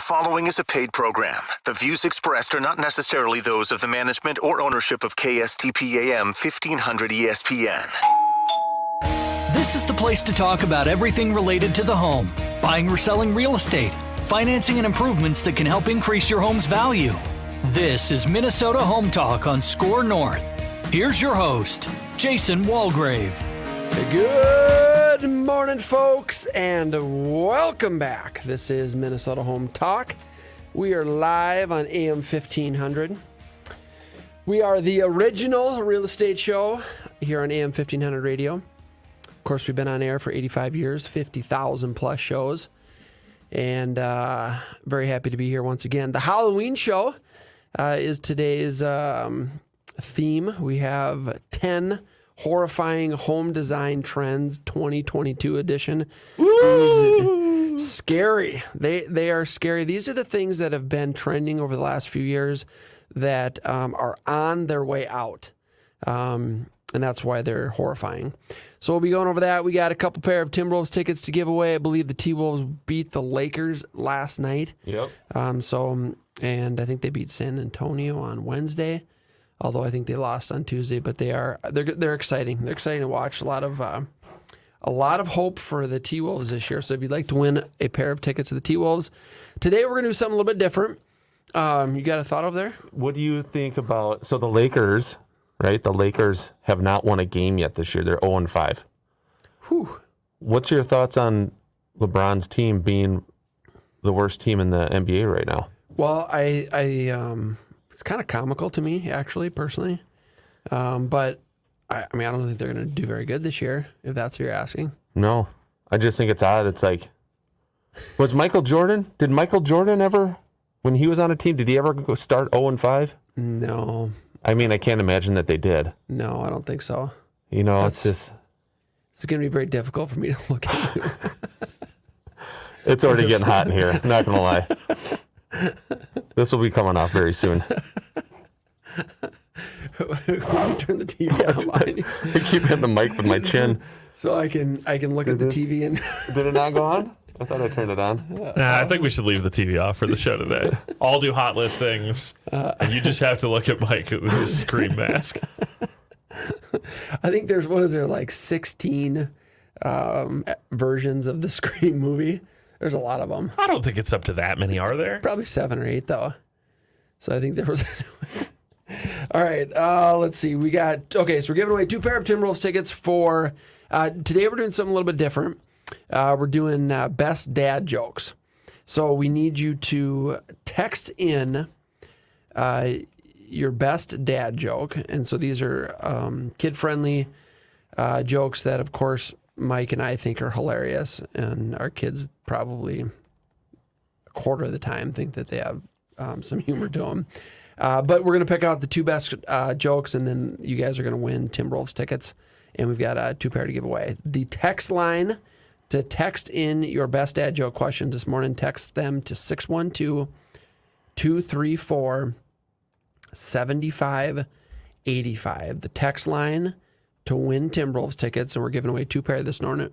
following is a paid program. The views expressed are not necessarily those of the management or ownership of KSTP-AM 1500 ESPN. This is the place to talk about everything related to the home. Buying or selling real estate, financing and improvements that can help increase your home's value. This is Minnesota Home Talk on Score North. Here's your host, Jason Walgrave. Good morning, folks, and welcome back. This is Minnesota Home Talk. We are live on AM 1500. We are the original real estate show here on AM 1500 radio. Of course, we've been on air for 85 years, 50,000 plus shows, and very happy to be here once again. The Halloween show is today's theme. We have 10 horrifying home design trends 2022 edition. Scary. They are scary. These are the things that have been trending over the last few years that are on their way out. And that's why they're horrifying. So we'll be going over that. We got a couple pair of Timberwolves tickets to give away. I believe the T-Wolves beat the Lakers last night. Yep. And I think they beat San Antonio on Wednesday. Although I think they lost on Tuesday, but they're exciting. They're exciting to watch. A lot of hope for the T-Wolves this year. So if you'd like to win a pair of tickets to the T-Wolves, today we're going to do something a little bit different. You got a thought over there? What do you think about the Lakers? Right, the Lakers have not won a game yet this year. They're 0-5. Whew. What's your thoughts on LeBron's team being the worst team in the NBA right now? Well, I it's kind of comical to me, actually, personally. But I don't think they're going to do very good this year, if that's what you're asking. No, I just think it's odd. It's like, did Michael Jordan ever, when he was on a team, did he ever go start 0-5? No. I mean, I can't imagine that they did. No, I don't think so. It's going to be very difficult for me to look at you. It's already getting hot in here, not going to lie. This will be coming off very soon. Turn the TV on. I keep hitting the mic with my chin. So I can look at the TV and... Did it not go on? I thought I turned it on. Nah, I think we should leave the TV off for the show today. I'll do hot listings, and you just have to look at Mike with his scream mask. I think there's, 16 versions of the Scream movie. There's a lot of them. I don't think it's up to that many, are there? Probably 7 or 8, though. So I think there was... All right, let's see. So we're giving away 2 pair of Timberwolves tickets for... today we're doing something a little bit different. We're doing best dad jokes. So we need you to text in your best dad joke. And so these are kid-friendly jokes that, of course, Mike and I think are hilarious. And our kids probably a quarter of the time think that they have some humor to them. But we're going to pick out the 2 best jokes, and then you guys are going to win Timberwolves tickets. And we've got 2 pair to give away. The text line to text in your best dad joke questions this morning, text them to 612-234-7585. The text line to win Timberwolves tickets, and we're giving away 2 pair this morning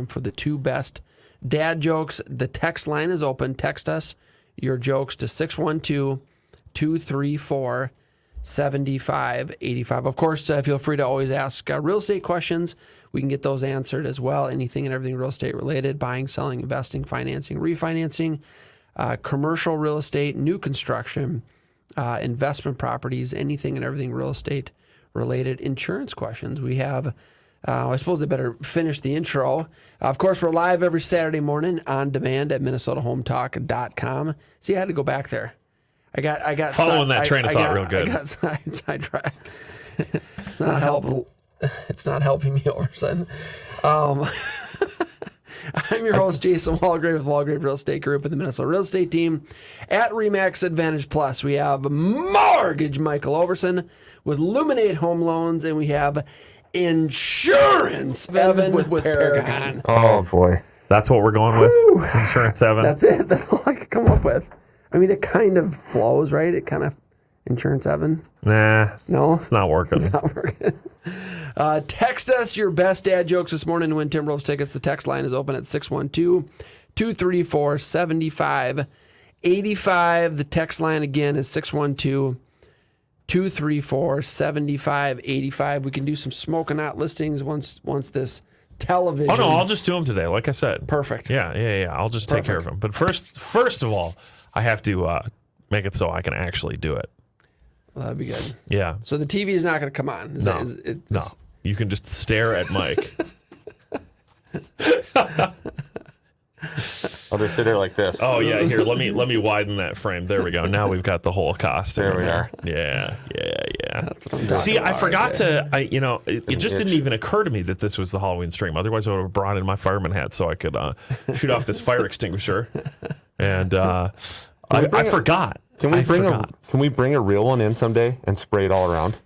for the 2 best dad jokes. The text line is open. Text us your jokes to 612-234-7585. Of course, feel free to always ask real estate questions. We can get those answered as well. Anything and everything real estate related: buying, selling, investing, financing, refinancing, commercial real estate, new construction, investment properties, anything and everything real estate related. Insurance questions. We have, I suppose I better finish the intro. Of course, we're live every Saturday morning on demand at minnesotahometalk.com. See, I had to go back there. I got following that train of thought real good. I got sidetracked. It's not helping. It's not helping me, Ouverson. I'm your host, Jason Walgrave with Walgrave Real Estate Group and the Minnesota Real Estate Team. At RE/MAX Advantage Plus, we have Mortgage Michael Ouverson with Luminate Home Loans, and we have Insurance Evan with Paragon. Oh, boy. That's what we're going with? Insurance Evan? That's it. That's all I could come up with. I mean, it kind of flows, right? It kind of... Insurance Evan? Nah. No? It's not working. It's not working. Text us your best dad jokes this morning to win Timberwolves tickets. The text line is open at 612-234-7585. 85. The text line again is 612-234-7585. We can do some smoking out listings once this television. Oh no, I'll just do them today, like I said. Perfect. Yeah. I'll just take care of them. But first of all, I have to make it so I can actually do it. Well, that'd be good. Yeah. So the TV is not going to come on. No. You can just stare at Mike. I'll just sit there like this. Oh yeah, here, let me widen that frame. There we go. Now we've got the whole costume. There we are. Yeah. That's what I'm talking See, I about forgot right there. it just didn't even occur to me that this was the Halloween stream. Otherwise, I would have brought in my fireman hat so I could shoot off this fire extinguisher. And I forgot. Can we bring a real one in someday and spray it all around?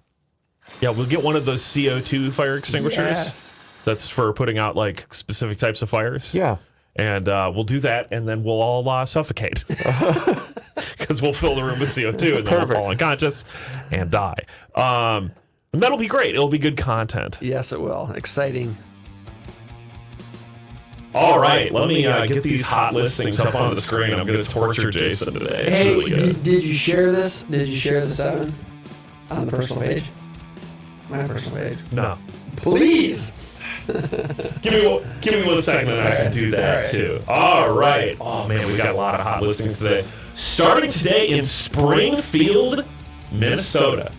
Yeah, we'll get one of those CO2 fire extinguishers. Yes. That's for putting out like specific types of fires. Yeah. And we'll do that, and then we'll all suffocate. Because we'll fill the room with CO2, and then we'll fall unconscious and die. And that'll be great. It'll be good content. Yes, it will. Exciting. All right, let me get these hot listings up on the screen. I'm going to torture Jason today. It's Hey, really good. did you share this? Did you share this, Evan? On the personal page? My personal page. No. Please. Give me 1 second and I can do that too. All right. Oh man, we got a lot of hot listings today. Starting today in Springfield, Minnesota.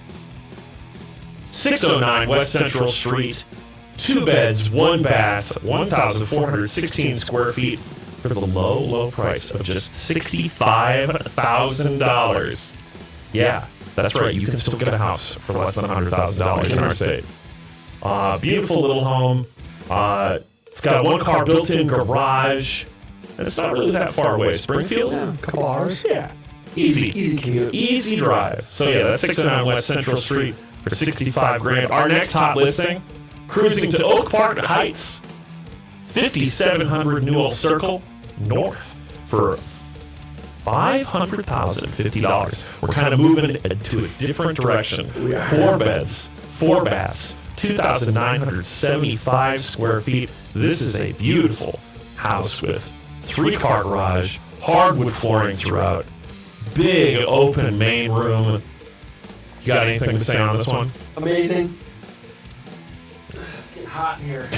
609 West Central Street. 2 beds, 1 bath, 1,416 square feet for the low price of just $65,000. Yeah, that's right. You can still get a house for less than $100,000 in our state. Beautiful little home. It's got a 1-car built-in garage, and it's not really that far away. Springfield? Yeah, a couple hours. Yeah. Easy commute. Easy drive. So yeah, that's 609 West Central Street for $65,000. Our next hot listing, cruising to Oak Park Heights, 5700 Newell Circle North for $550. We're kind of moving into a different direction. 4 beds, 4 baths, 2,975 square feet. This is a beautiful house with 3-car garage, hardwood flooring throughout, big open main room. You got anything to say on this one? Amazing. It's getting hot in here.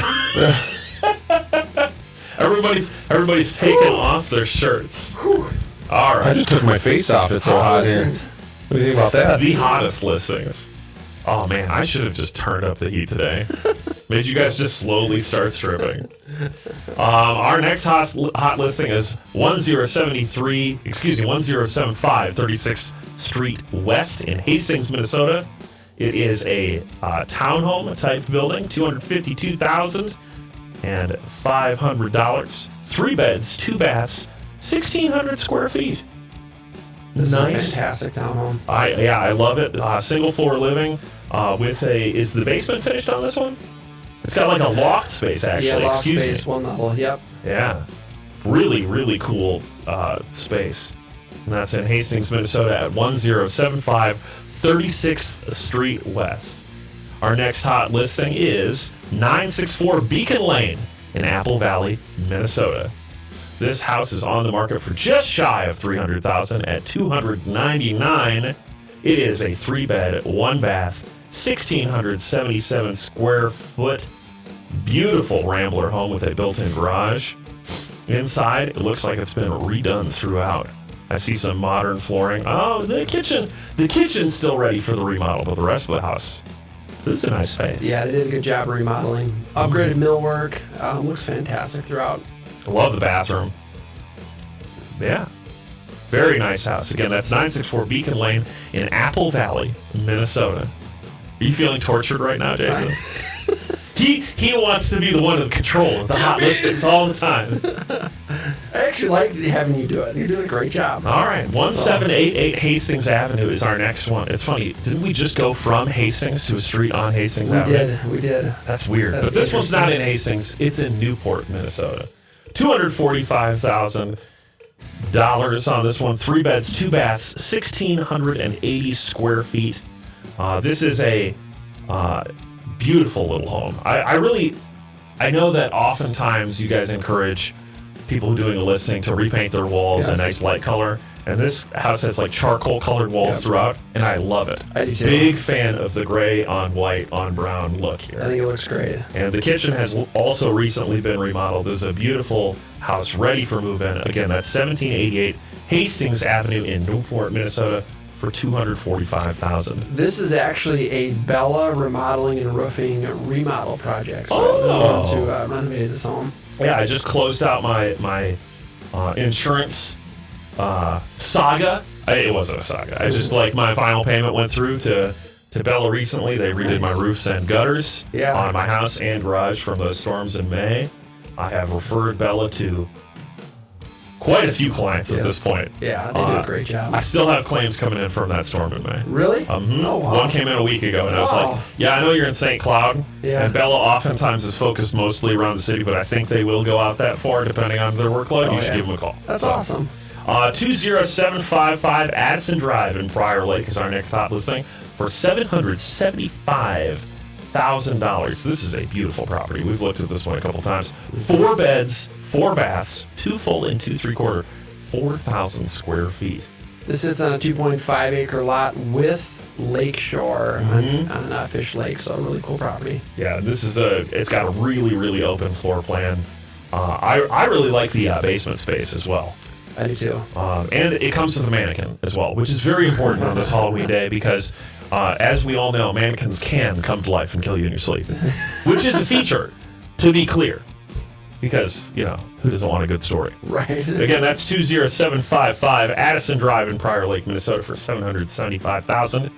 Everybody's taking off their shirts. All right. I just took my face off. It's so hot here. What do you think about that? The hottest listings. Oh man, I should have just turned up the heat today. Made you guys just slowly start stripping. Our next hot listing is 1075 36th Street West in Hastings, Minnesota. It is a townhome type building, $252,500. 3 beds, 2 baths, 1,600 square feet. This is a Nice. fantastic townhome. I love it. Single floor living with is the basement finished on this one? It's got like a loft space actually. Yeah, loft Excuse space, me. 1 level. Yep. Yeah, really cool space. And that's in Hastings, Minnesota at 1075 36th Street West. Our next hot listing is 964 Beacon Lane in Apple Valley, Minnesota. This house is on the market for just shy of $300,000 at $299,000. It is a 3-bed, 1 bath, 1,677 square foot, beautiful Rambler home with a built-in garage. Inside, it looks like it's been redone throughout. I see some modern flooring. Oh, the kitchen's still ready for the remodel, but the rest of the house, this is a nice space. Yeah, they did a good job of remodeling. Upgraded millwork. Looks fantastic throughout. I love the bathroom. Yeah. Very nice house. Again, that's 964 Beacon Lane in Apple Valley, Minnesota. Are you feeling tortured right now, Jason? He wants to be the one in control of the hot listings all the time. I actually like having you do it. You're doing a great job. All right, 1788 Hastings Avenue is our next one. It's funny, didn't we just go from Hastings to a street on Hastings Avenue? We did. That's weird. That's But this one's not in interesting. Hastings. It's in Newport, Minnesota. $245,000 on this one. 3 beds, 2 baths, 1,680 square feet. This is a beautiful little home. I know that oftentimes you guys encourage people doing a listing to repaint their walls a nice light color. And this house has like charcoal colored walls throughout, and I love it. I do too. Big fan of the gray on white on brown look here. I think it looks great. And the kitchen has also recently been remodeled. This is a beautiful house ready for move-in. Again, that's 1788 Hastings Avenue in Newport, Minnesota for $245,000. This is actually a Bella remodeling and roofing remodel project. So they're the ones who renovated this home. Yeah, I just closed out my insurance saga. It wasn't a saga. I just my final payment went through to Bella recently. They redid my roofs and gutters on my house and garage from those storms in May. I have referred Bella to quite a few clients at this point. Yeah, they did a great job. I still have claims coming in from that storm in May. Really? Oh, wow. One came in a week ago, and I was like, yeah, I know you're in St. Cloud, and Bella oftentimes is focused mostly around the city, but I think they will go out that far depending on their workload. You should give them a call. That's awesome. 20755 Addison Drive in Prior Lake is our next hot listing for $775,000. This is a beautiful property. We've looked at this one a couple times. 4 beds, 4 baths, 2 full and 2 3/4, 4,000 square feet. This sits on a 2.5 acre lot with lakeshore on Fish Lake, so a really cool property. Yeah, it's got a really, really open floor plan. I really like the basement space as well. I do too. And it comes with a mannequin as well, which is very important on this Halloween day because, as we all know, mannequins can come to life and kill you in your sleep, which is a feature, to be clear, because, who doesn't want a good story? Right. Again, that's 20755 Addison Drive in Prior Lake, Minnesota for $775,000.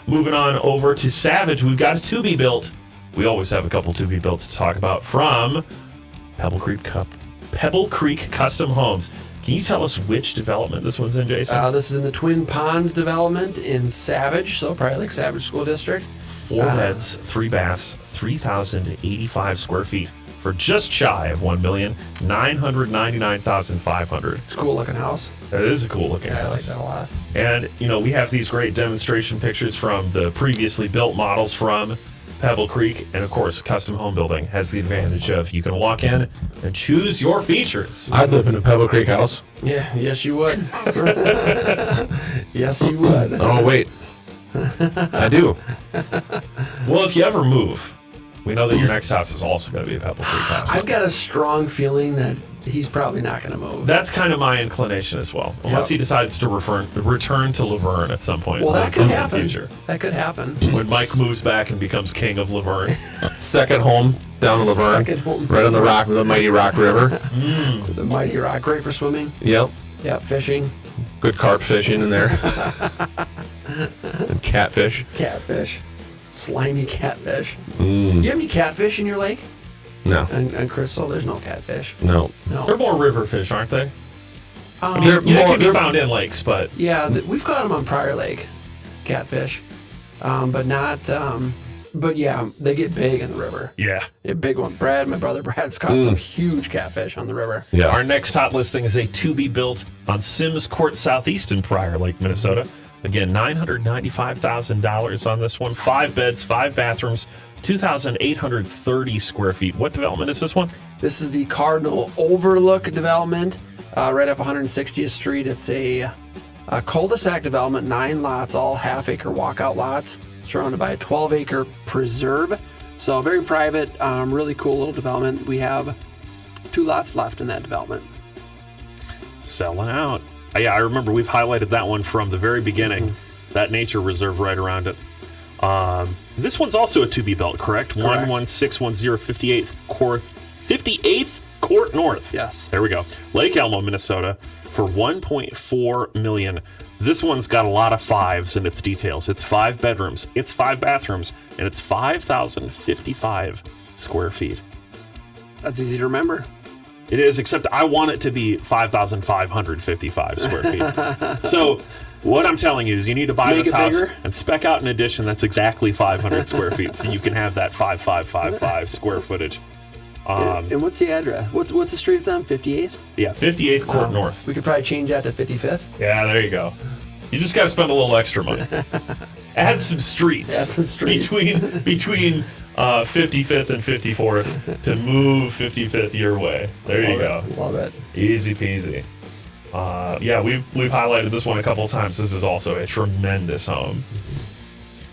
Moving on over to Savage, we've got a to-be-built. We always have a couple to-be-builts to talk about from Pebble Creek Custom Homes. Can you tell us which development this one's in, Jason? This is in the Twin Ponds development in Savage, so Prior Lake Savage School District. 4 beds, 3 baths, 3,085 square feet for just shy of $1,999,500. It's a cool looking house. That is a cool looking house. I like that a lot. And, we have these great demonstration pictures from the previously built models from Pebble Creek, and of course, custom home building has the advantage of you can walk in and choose your features. I'd live in a Pebble Creek house. Yeah, yes you would. Yes you would. Oh, wait. I do. Well, if you ever move, we know that your next house is also going to be a Pebble Creek house. I've got a strong feeling that he's probably not going to move. That's kind of my inclination as well, unless he decides to return to Laverne at some point. Well, that could happen. In the future. That could happen. When Mike moves back and becomes king of Laverne. Second home down in Laverne. Second home. Right on the Mighty Rock River. The Mighty Rock, great for swimming. Yep. Yeah, fishing. Good carp fishing in there. And catfish. Catfish. Slimy catfish. You have any catfish in your lake? No. And Crystal, there's no catfish. No. They're more river fish, aren't they? They're They more. can be found in lakes, but Yeah, we've caught them on Prior Lake, catfish, but not. But yeah, they get big in the river. yeah. A big one. My brother Brad's caught some huge catfish on the river. Yeah. Our next hot listing is a to-be-built on Sims Court Southeast in Prior Lake, Minnesota. Again, $995,000 on this one. 5 beds, 5 bathrooms, 2,830 square feet. What development is this one? This is the Cardinal Overlook development, right off 160th Street. It's a cul-de-sac development, 9 lots, all half-acre walkout lots, surrounded by a 12-acre preserve. So very private, really cool little development. We have 2 lots left in that development. Selling out. Yeah, I remember we've highlighted that one from the very beginning. That nature reserve right around it. This one's also a to-be-built, correct? 11610 58th Court North. Yes. There we go. Lake Elmo, Minnesota, for $1.4 million. This one's got a lot of 5s in its details. It's 5 bedrooms, it's 5 bathrooms, and it's 5,055 square feet. That's easy to remember. It is, except I want it to be 5,555 square feet. So what I'm telling you is you need to buy Make this it house bigger? and spec out an addition that's exactly 500 square feet, so you can have that 5,555 square footage. And what's the address? What's the street it's on? 58th? Yeah, 58th Court North. We could probably change that to 55th. Yeah, there you go. You just got to spend a little extra money. Add some streets. Add some streets. Between 55th and 54th to move 55th your way. There you go. Love it. Easy peasy. Yeah, we've highlighted this one a couple of times. This is also a tremendous home.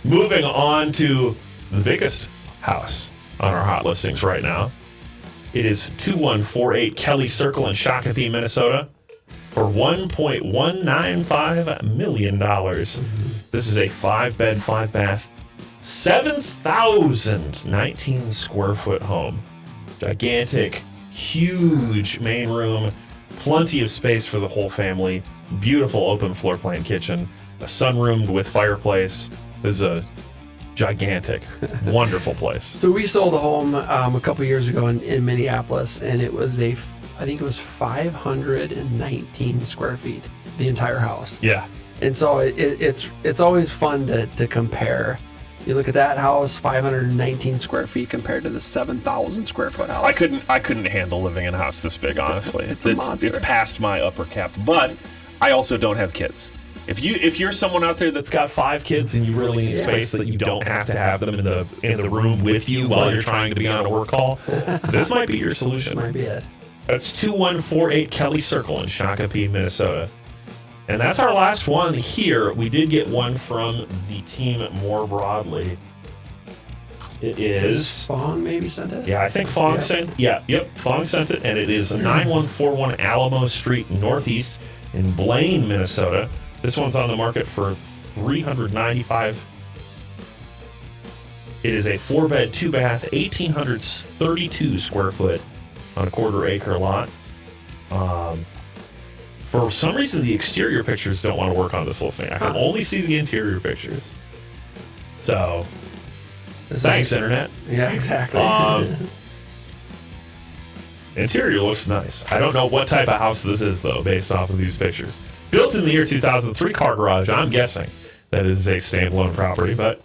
Moving on to the biggest house on our hot listings right now. It is 2148 Kelly Circle in Shakopee, Minnesota for $1.195 million. This is a 5-bed, 5-bath, 7,019 square foot home. Gigantic, huge main room, plenty of space for the whole family, beautiful open floor plan kitchen, a sunroom with fireplace. This is a gigantic, wonderful place. So we sold a home a couple years ago in Minneapolis, and it was I think it was 519 square feet, the entire house. Yeah. And so it's always fun to compare. You look at that house, 519 square feet compared to the 7,000 square foot house. I couldn't handle living in a house this big, honestly. It's a monster. It's past my upper cap. But I also don't have kids. If you're someone out there that's got 5 kids and you really need space that you don't have to have them in the room with you while you're trying to be on a work call, this might be your solution. This might be it. That's 2148 Kelly Circle in Shakopee, Minnesota. And that's our last one here. We did get one from the team more broadly. It is Fong maybe sent it? Yeah, I think Fong sent. Fong sent it, and it is 9141 Alamo Street Northeast in Blaine, Minnesota. This one's on the market for $395. It is a 4-bed, 2-bath, 1,832 square foot on a quarter-acre lot. For some reason, the exterior pictures don't want to work on this listing. I can only see the interior pictures. So, thanks, Internet. Yeah, exactly. Interior looks nice. I don't know what type of house this is, though, based off of these pictures. Built in the year 2003, car garage. I'm guessing that is a standalone property, but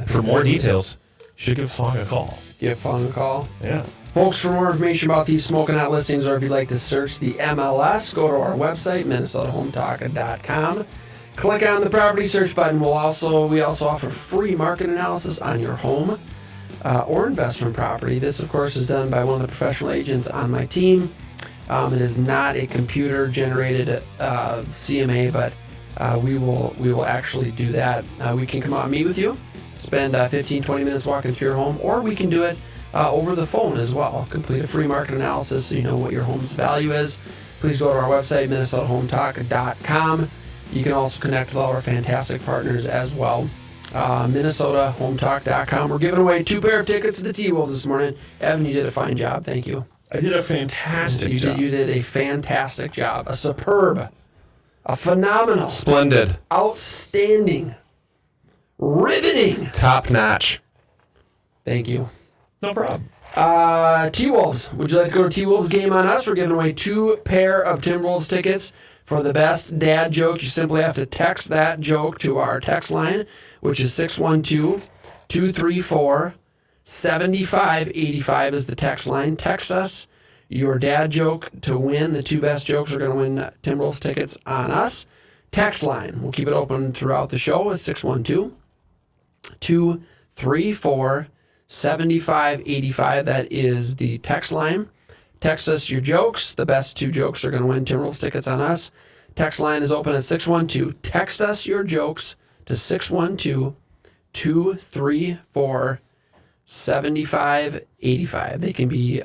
for more details, you should give Fong a call. Give Fong a call. Yeah. Folks, for more information about these smoking hot listings, or if you'd like to search the MLS, go to our website, minnesotahometalk.com. Click on the property search button. We also offer free market analysis on your home or investment property. This, of course, is done by one of the professional agents on my team. It is not a computer-generated CMA, but we will actually do that. We can come out and meet with you, spend 15, 20 minutes walking through your home, or we can do it over the phone as well. Complete a free market analysis so you know what your home's value is. Please go to our website, minnesotahometalk.com. You can also connect with all our fantastic partners as well. minnesotahometalk.com. We're giving away 2 pair of tickets to the T-Wolves this morning. Evan, you did a fine job. Thank you. I did a fantastic job. You did a fantastic job. A superb, a phenomenal, Splendid. outstanding, riveting. Top notch. Thank you. No problem. T-Wolves. Would you like to go to T-Wolves game on us? We're giving away 2 pair of Timberwolves tickets for the best dad joke. You simply have to text that joke to our text line, which is 612-234-7585 is the text line. Text us your dad joke to win. The 2 best jokes are going to win Timberwolves tickets on us. Text line. We'll keep it open throughout the show. Is 612-234-7585. That is the text line. Text us your jokes. The best 2 jokes are going to win Timberwolves tickets on us. Text line is open at 612. Text us your jokes to 612-234-7585. They can be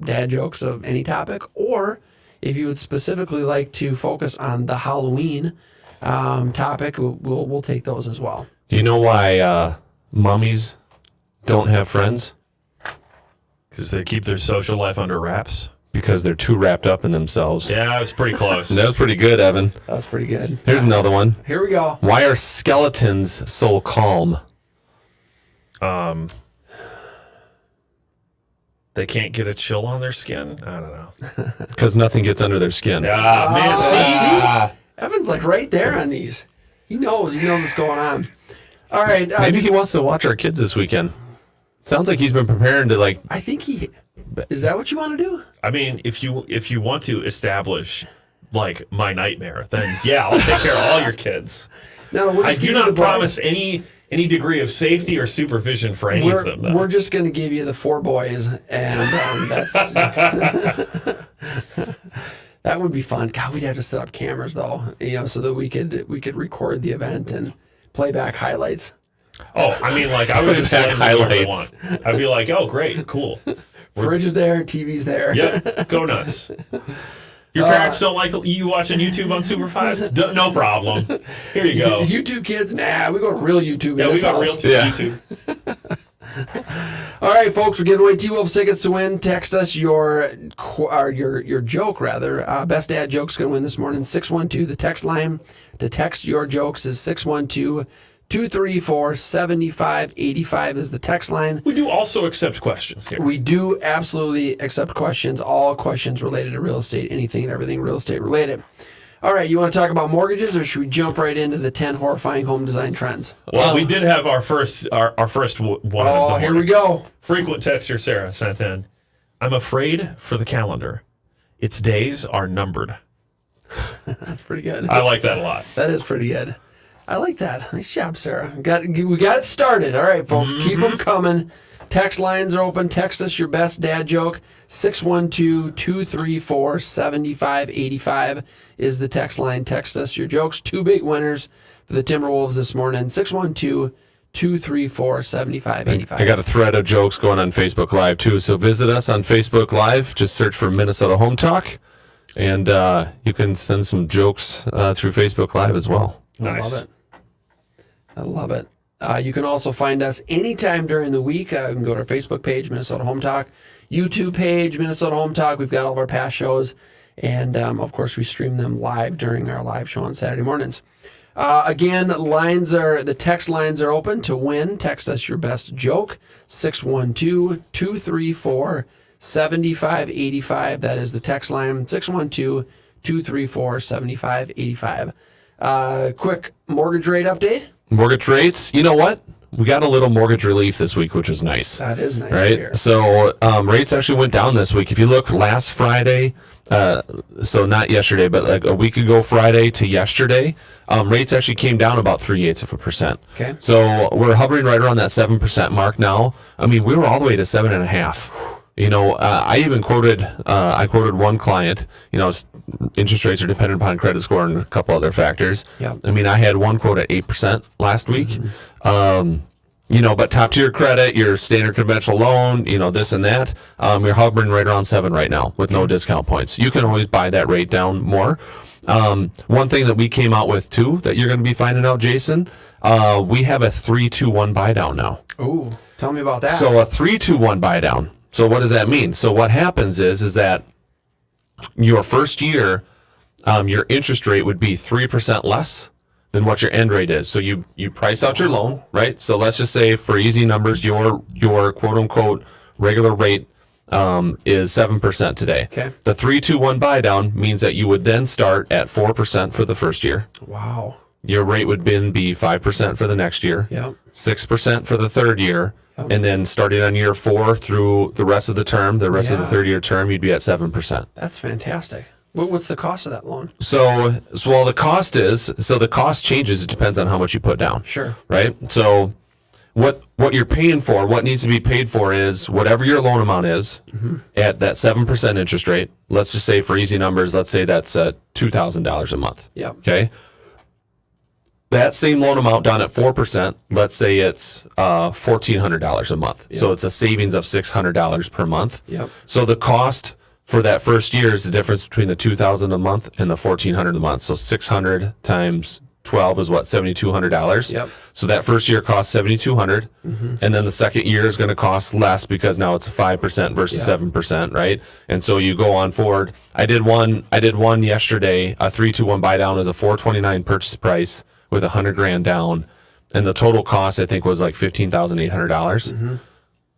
dad jokes of any topic, or if you would specifically like to focus on the Halloween topic, we'll take those as well. Do you know why mummies don't have friends? Because they keep their social life under wraps. Because they're too wrapped up in themselves. Yeah, that was pretty close. That was pretty good, Evan. That's pretty good. Here's another one. Here we go. Why are skeletons so calm? They can't get a chill on their skin. I don't know. Because nothing gets under their skin. Ah, man, see? Evan's like right there on these. He knows what's going on. All right. Maybe he wants to watch our kids this weekend. Sounds like he's been preparing to I think he. Is that what you want to do? I mean, if you want to establish like my nightmare, then yeah, I'll take care of all your kids. No, we're I just do giving you not the promise any degree of safety or supervision for any of them. Though. We're just going to give you the 4 boys, and that's That would be fun. God, we'd have to set up cameras though, so that we could record the event and play back highlights. Oh, I mean, like I would just let them do whatever they want. I'd be like, oh, great, cool. Fridge is there, TV's there. Yep, go nuts. Your parents don't like you watching YouTube on Super 5s? No problem. Here you go. YouTube kids, nah, we go to real YouTube. Yeah, we got real YouTube. All right, folks, we're giving away T-Wolves tickets to win. Text us your joke, rather. Best dad joke's going to win this morning. 612, the text line to text your jokes is 612-234-7585 is the text line. We do also accept questions here. We do absolutely accept questions, all questions related to real estate, anything and everything real estate related. All right, you want to talk about mortgages, or should we jump right into the 10 horrifying home design trends? Well, we did have our first one. Oh, here we go. Frequent texter Sarah sent in. I'm afraid for the calendar. Its days are numbered. That's pretty good. I like that a lot. That is pretty good. I like that. Nice job, Sarah. We got it started. All right, folks, keep them coming. Text lines are open. Text us your best dad joke. 612-234-7585 is the text line. Text us your jokes. 2 big winners for the Timberwolves this morning. 612-234-7585. I got a thread of jokes going on Facebook Live, too. So visit us on Facebook Live. Just search for Minnesota Home Talk. And you can send some jokes through Facebook Live as well. Nice. I love it. You can also find us anytime during the week. You can go to our Facebook page, Minnesota Home Talk, YouTube page, Minnesota Home Talk. We've got all of our past shows. And, of course, we stream them live during our live show on Saturday mornings. Again, the text lines are open to win. Text us your best joke, 612-234-7585. That is the text line, 612-234-7585. Quick mortgage rate update. Mortgage rates, you know what? We got a little mortgage relief this week, which is nice. That is nice to right? hear. So rates actually went down this week. If you look last Friday, so not yesterday, but like a week ago Friday to yesterday, rates actually came down about 0.3%. Okay. So we're hovering right around that 7% mark now. I mean, we were all the way to 7.5%. You know, I even quoted one client, interest rates are dependent upon credit score and a couple other factors. Yep. I mean, I had one quote at 8% last week. But top tier credit, your standard conventional loan, this and that, you're hovering right around 7 right now with no discount points. You can always buy that rate down more. One thing that we came out with too, that you're going to be finding out, Jason, we have a 3-2-1 buy down now. Ooh, tell me about that. So a 3-2-1 buy down. So what does that mean? So what happens is that your first year, your interest rate would be 3% less than what your end rate is. So you price out your loan, right? So let's just say for easy numbers, your quote unquote regular rate is 7% today. Okay. The 3-2-1 buy down means that you would then start at 4% for the first year. Wow. Your rate would then be 5% for the next year. Yep. 6% for the third year. And then starting on year 4 through the rest of the term, the rest of the third year term, you'd be at 7%. That's fantastic. What's the cost of that loan? So the cost changes. It depends on how much you put down. Sure. Right. So what you're paying for, what needs to be paid for is whatever your loan amount is at that 7% interest rate. Let's just say for easy numbers, let's say that's $2,000 a month. Yeah. Okay. That same loan amount down at 4%, let's say it's $1,400 a month. Yep. So it's a savings of $600 per month. Yep. So the cost for that first year is the difference between the $2,000 a month and the $1,400 a month. So 600 times 12 is what, $7,200. Yep. So that first year costs $7,200, and then the second year is going to cost less because now it's 5% versus 7%, right? And so you go on forward. I did one yesterday. A 3-2-1 buy down is a $429 purchase price with $100,000 down, and the total cost I think was like $15,800.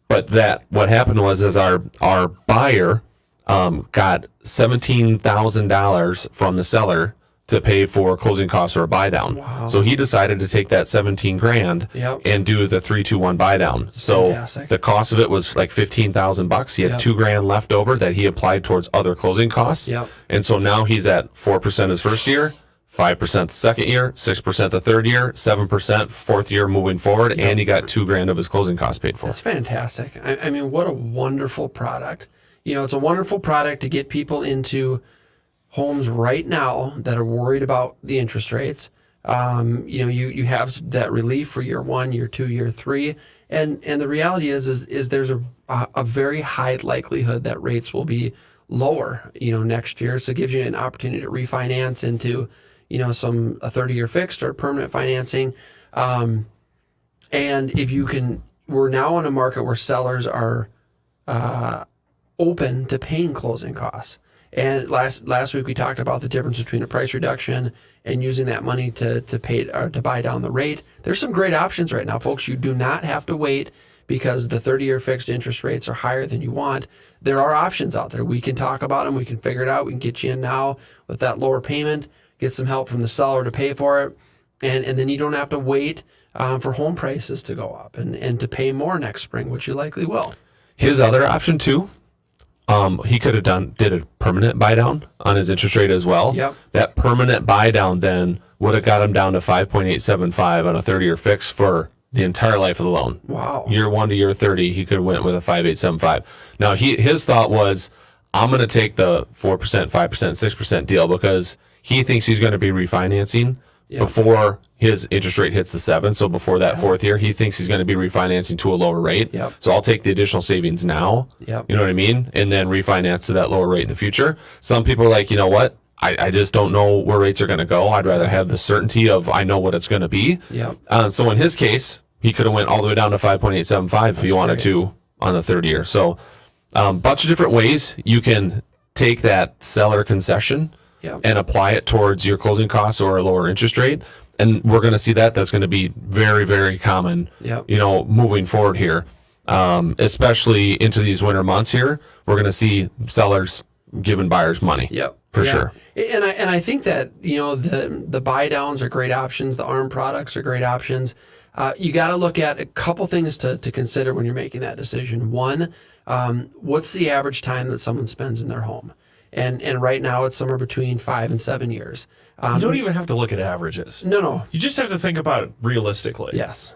But what happened was our buyer got $17,000 from the seller to pay for closing costs or a buy down. Wow. So he decided to take that $17,000 Yep. and do the 3-2-1 buy down. So fantastic. the cost of it was like $15,000. He had Yep. $2,000 left over that he applied towards other closing costs. Yep. And so now he's at 4% his first year, 5% the second year, 6% the third year, 7% fourth year moving forward, and he got $2,000 of his closing costs paid for. That's fantastic. I mean, what a wonderful product. It's a wonderful product to get people into homes right now that are worried about the interest rates. You have that relief for year 1, year 2, year 3, and the reality is there's a very high likelihood that rates will be lower, next year. So it gives you an opportunity to refinance into, a 30-year fixed or permanent financing. And if you can, we're now in a market where sellers are open to paying closing costs. And last week we talked about the difference between a price reduction and using that money to pay or to buy down the rate. There's some great options right now, folks. You do not have to wait because the 30-year fixed interest rates are higher than you want. There are options out there. We can talk about them. We can figure it out. We can get you in now with that lower payment, get some help from the seller to pay for it, and then you don't have to wait for home prices to go up and to pay more next spring, which you likely will. His other option too, he could have did a permanent buy down on his interest rate as well. Yep. That permanent buy down then would have got him down to 5.875 on a 30-year fix for the entire life of the loan. Wow. Year 1 to year 30, he could have went with a 5.875. Now his thought was, I'm going to take the 4%, 5%, 6% deal because he thinks he's going to be refinancing before his interest rate hits the 7. So before that fourth year, he thinks he's going to be refinancing to a lower rate. Yep. So I'll take the additional savings now. Yep. You know what I mean? And then refinance to that lower rate in the future. Some people are like, you know what? I just don't know where rates are going to go. I'd rather have the certainty of I know what it's going to be. Yep. So in his case, he could have went all the way down to 5.875 if he wanted to on the third year. So bunch of different ways you can take that seller concession and apply it towards your closing costs or a lower interest rate. And we're going to see that. That's going to be very, very common, moving forward here, especially into these winter months here. We're going to see sellers giving buyers money. Yep. For sure. And I think that, the buy downs are great options. The ARM products are great options. You got to look at a couple things to consider when you're making that decision. One, what's the average time that someone spends in their home? And right now it's somewhere between 5 and 7 years. You don't even have to look at averages. No. You just have to think about it realistically. Yes.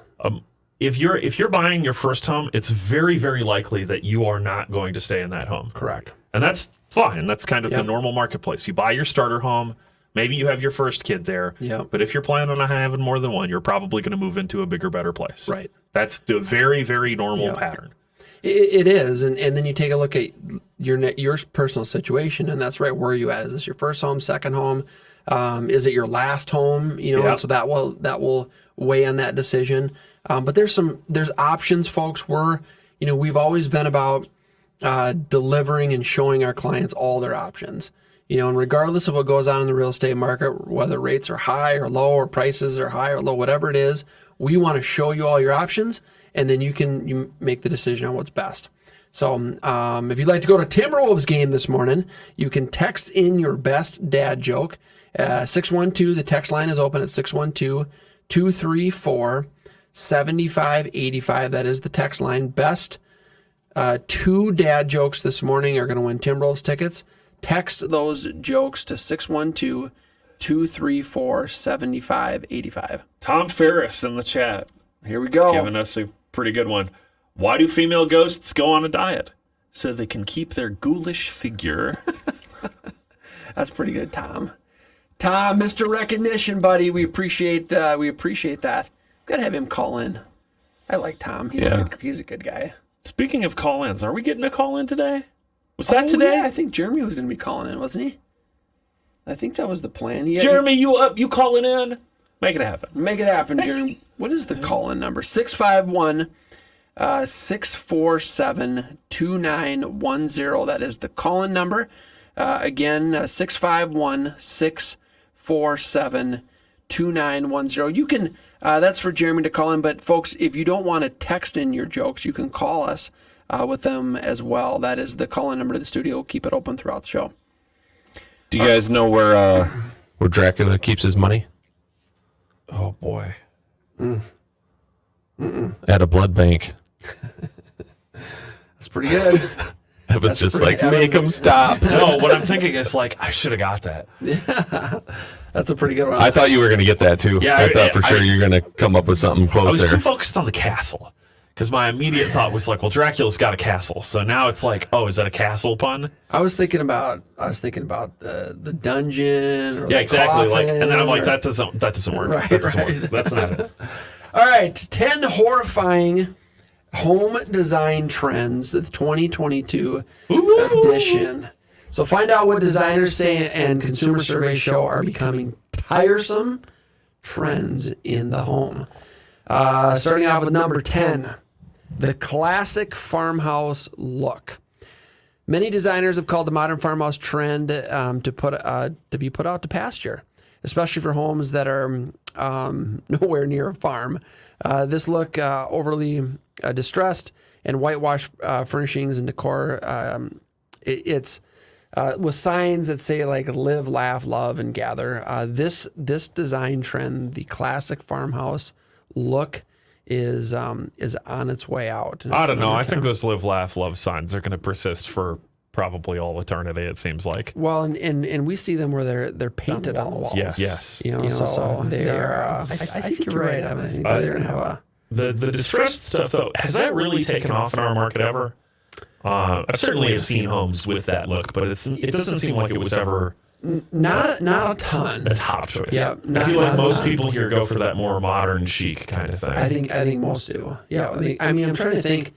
If you're buying your first home, it's very, very likely that you are not going to stay in that home. Correct. And that's fine. That's kind of the normal marketplace. You buy your starter home. Maybe you have your first kid there. Yeah. But if you're planning on having more than one, you're probably going to move into a bigger, better place. Right. That's the very, very normal pattern. It is, and then you take a look at your personal situation, and that's right. Where are you at? Is this your first home, second home? Is it your last home? And so that will weigh on that decision. But there's options, folks. We've always been about delivering and showing our clients all their options. And regardless of what goes on in the real estate market, whether rates are high or low, or prices are high or low, whatever it is, we want to show you all your options, and then you make the decision on what's best. So if you'd like to go to Timberwolves game this morning, you can text in your best dad joke. 612, the text line is open at 612-234-7585. That is the text line. Best 2 dad jokes this morning are going to win Timberwolves tickets. Text those jokes to 612-234-7585. Tom Ferris in the chat. Here we go. Giving us a pretty good one. Why do female ghosts go on a diet? So they can keep their ghoulish figure. That's pretty good, Tom. Tom, Mr. Recognition, buddy. We appreciate that. Got to have him call in. I like Tom. He's a good guy. Speaking of call-ins, are we getting a call-in today? Was that today? Yeah, I think Jeremy was going to be calling in, wasn't he? I think that was the plan. Jeremy, you up? You calling in? Make it happen. Make it happen, Jeremy. What is the call-in number? 651-647-2910. That is the call-in number. Again, 651-647-2910. You can, that's for Jeremy to call in, but folks, if you don't want to text in your jokes, you can call us with them as well. That is the call-in number to the studio. We'll keep it open throughout the show. Do you guys know where Dracula keeps his money? Oh, boy. At a blood bank. That's pretty good. It was just like, make him stop. No, what I'm thinking is like, I should have got that. Yeah, that's a pretty good one. I thought you were going to get that too. Yeah, I thought for sure you were going to come up with something close I was there. too focused on the castle. Because my immediate thought was like, well, Dracula's got a castle. So now it's like, oh, is that a castle pun? I was thinking about the dungeon. Or Yeah, the exactly. coffin, And then I'm like, or- that doesn't work. Right, That doesn't right. work. That's not it. All right, 10 horrifying home design trends, the 2022 edition. So find out what designers say and consumer surveys show are becoming tiresome trends in the home. Starting out with number 10, the classic farmhouse look. Many designers have called the modern farmhouse trend to be put out to pasture, especially for homes that are nowhere near a farm. This look, overly distressed and whitewashed furnishings and decor, it's with signs that say like live, laugh, love, and gather. This design trend, the classic farmhouse look, is on its way out. I don't know. I think those live, laugh, love signs are going to persist for probably all eternity, it seems like. Well, and we see them where they're painted on the walls. Yes. So they are. I think you're right. I think they're going to have a. The distressed stuff, though, has that really taken off in our market ever? I've certainly have seen homes with that look, but it doesn't seem like it was ever not a ton. a top choice. Yeah, I feel like most ton. people here go for that more modern chic kind of thing. I think most do. Yeah. I mean, I'm trying to think.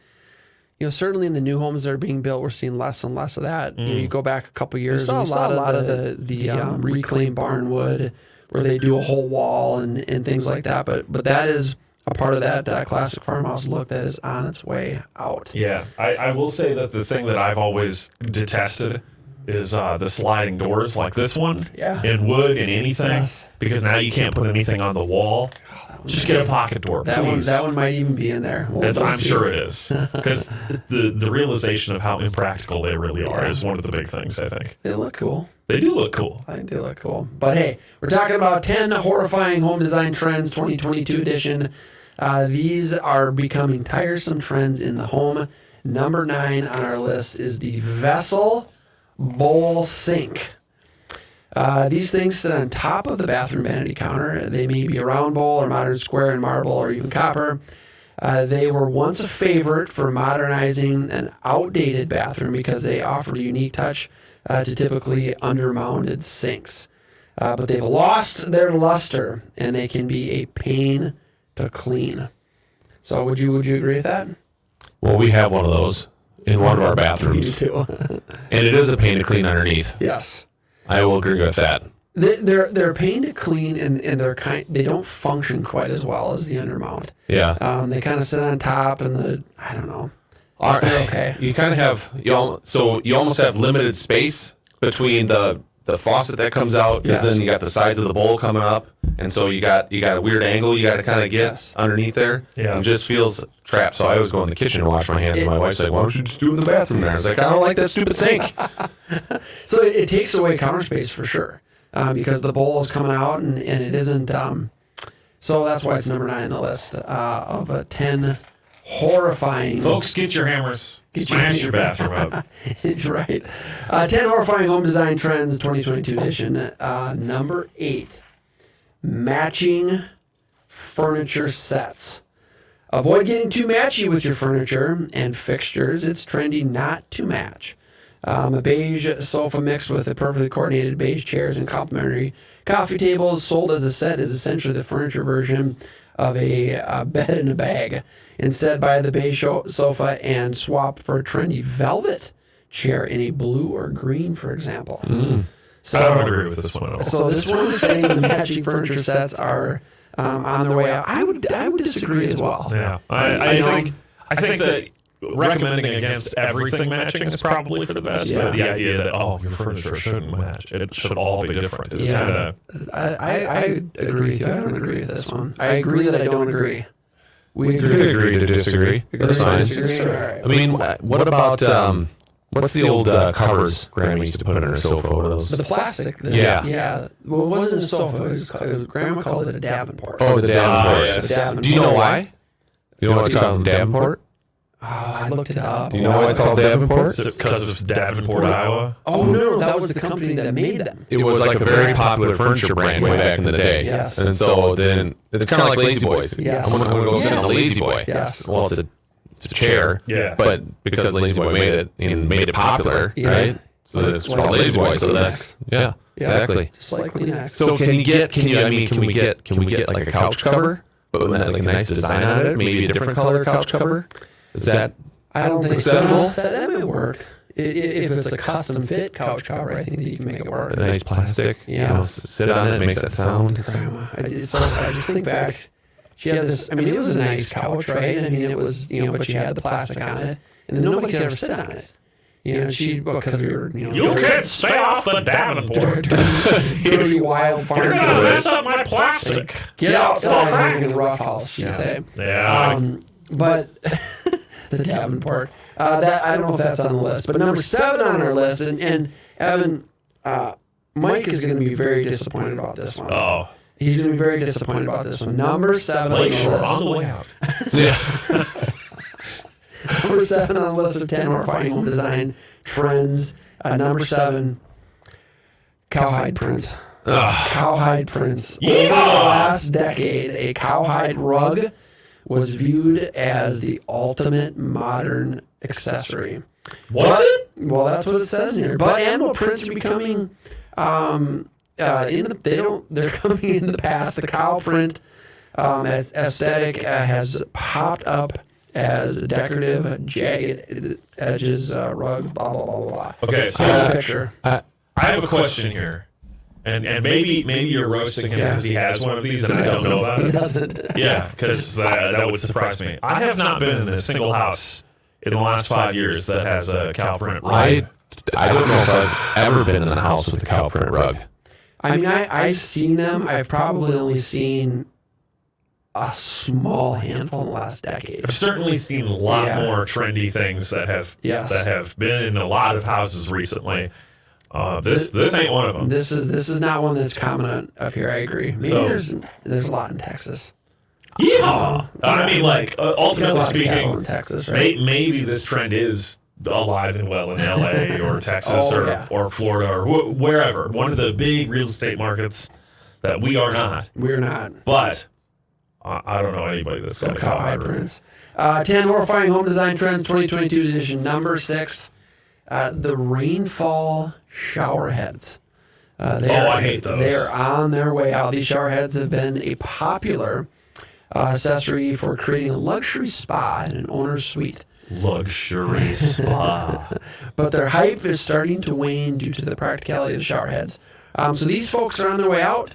Certainly in the new homes that are being built, we're seeing less and less of that. You go back a couple years, we saw a lot of the reclaimed barn wood, where they do a whole wall and things like that. But that is a part of that classic farmhouse look that is on its way out. Yeah, I will say that the thing that I've always detested is the sliding doors like this one in wood and anything, because now you can't put anything on the wall. Just get a pocket door, please. That one might even be in there. I'm sure it is, because the realization of how impractical they really are is one of the big things, I think. They look cool. They do look cool. I think they look cool. But hey, we're talking about 10 horrifying home design trends, 2022 edition. These are becoming tiresome trends in the home. Number 9 on our list is the vessel bowl sink. These things sit on top of the bathroom vanity counter. They may be a round bowl or modern square in marble or even copper. They were once a favorite for modernizing an outdated bathroom because they offered a unique touch to typically undermounted sinks. But they've lost their luster, and they can be a pain to clean. So would you agree with that? Well, we have one of those in one of our bathrooms, You too. and it is a pain to clean underneath. Yes. I will agree with that. They're a pain to clean, and they don't function quite as well as the undermount. Yeah. They kind of sit on top, and I don't know. Okay. You kind of have you almost have limited space between the faucet that comes out, because then you got the sides of the bowl coming up, and so you got a weird angle you got to kind of get underneath there. Yeah. It just feels trapped. So I always go in the kitchen and wash my hands. And my wife's like, "Why don't you just do it in the bathroom?" There, I was like, "I don't like that stupid sink." So it takes away counter space for sure, because the bowl is coming out, and it isn't. So that's why it's number 9 on the list of 10 horrifying. Folks, get your hammers. Smash your bathroom up. Right. 10 horrifying home design trends, 2022 edition. Number 8, matching furniture sets. Avoid getting too matchy with your furniture and fixtures. It's trendy not to match. A beige sofa mixed with a perfectly coordinated beige chairs and complimentary coffee tables sold as a set is essentially the furniture version of a bed in a bag. Instead, buy the beige sofa and swap for a trendy velvet chair in a blue or green, for example. So, I don't agree with this one at all. So this one is saying the matching furniture sets are on their way out. I would disagree as well. Yeah, I think that recommending against everything matching is probably for the best. Yeah. But the idea that your furniture shouldn't match, it should all be different. Is kind of I agree with you. I don't agree with this one. I agree that I don't agree. We You can agree to disagree. That's fine. All right. I mean, what about what's the old covers Grandma used to put in her sofa? What are those? The plastic. Yeah. Well, it wasn't a sofa. Grandma called it a Davenport. Oh, the Davenport. yes. Davenport. Do you know why? You know why it's called Davenport? Oh, I looked it up. Do you know why it's called Davenport? Is it because it's Davenport, Iowa? Oh, no, that was the company that made them. It was like a very popular furniture brand way back in the day. Yes. And so then it's kind of like Lazy Boys. Yes. I'm going to go sit in a Lazy Boy. Yes. Well, it's a it's a chair. Yeah. But because Lazy Boy made it and made it popular, right? So it's called Lazy Boy. So that's exactly. Just like Kleenex. So can we get like a couch cover, but with like a nice design on it? Maybe a different color couch cover. Is that I don't think acceptable? so. That might work. If it's a custom fit couch cover, I think that you can make it work. a nice plastic? Yeah. You know, sit on it, makes that sound. I just think back. She had this. I mean, it was a nice couch, right? I mean, it was, but she had the plastic on it, and then nobody could ever sit on it. Because we were, You kids stay off the Davenport. dirty wild farm You're gonna mess kids. up my plastic. Get outside and in the rough house, she'd say. Yeah. But the Davenport. That I don't know if that's on the list, but number 7 on our list, and Evan, Mike is going to be very disappointed about this one. Oh. He's going to be very disappointed about this one. Number 7 on the Lakeshore list. on the way out. Number 7 on the list of 10 horrifying home design trends. Number 7, cowhide prints. Cowhide prints. Over the last decade, a cowhide rug was viewed as the ultimate modern accessory. Was it? Well, that's what it says in here. But animal prints are becoming they're coming in the past. The cow print aesthetic has popped up as decorative, jagged edges, rugs, blah, blah, blah, blah. Okay, so Here's a picture. I have a question here. And maybe you're roasting him because he has one of these and I don't know about He it. doesn't. Yeah, because that would surprise me. I have not been in a single house in the last 5 years that has a cow print rug. I don't know if I've ever been in a house with a cow print rug. I mean, I've seen them. I've probably only seen a small handful in the last decade. I've certainly seen a lot more trendy things that have been in a lot of houses recently. This ain't one of them. This is not one that's common up here. I agree. Maybe there's a lot in Texas. Yeah, I mean, ultimately speaking, in Texas, right? maybe this trend is alive and well in LA or Texas or Florida or wherever. One of the big real estate markets that we are not. We're not. But I don't know anybody that's got a cowhide prints. 10 horrifying home design trends 2022 edition. Number 6, the rainfall shower heads. I hate those. They're on their way out. These shower heads have been a popular accessory for creating a luxury spa in an owner's suite. Luxury spa. But their hype is starting to wane due to the practicality of the shower heads. So these folks are on their way out.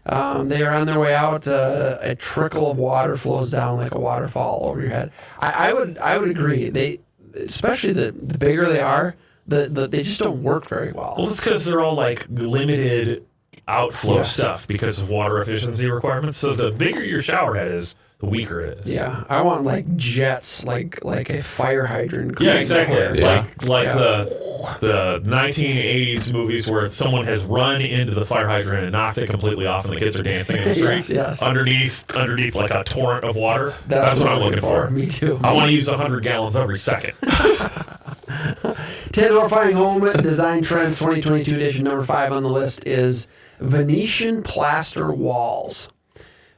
They are on their way out. A trickle of water flows down like a waterfall over your head. I would agree. They, especially the bigger they are, they just don't work very well. Well, it's because they're all like limited outflow stuff because of water efficiency requirements. So the bigger your shower head is, the weaker it is. Yeah, I want like jets, like a fire hydrant. Yeah, exactly. Yeah. Like the 1980s movies where someone has run into the fire hydrant and knocked it completely off, and the kids are dancing in the streets yes. underneath like a torrent of water. That's what I'm looking for. Me too. I want to use 100 gallons every second. 10 horrifying home design trends 2022 edition. Number 5 on the list is Venetian plaster walls.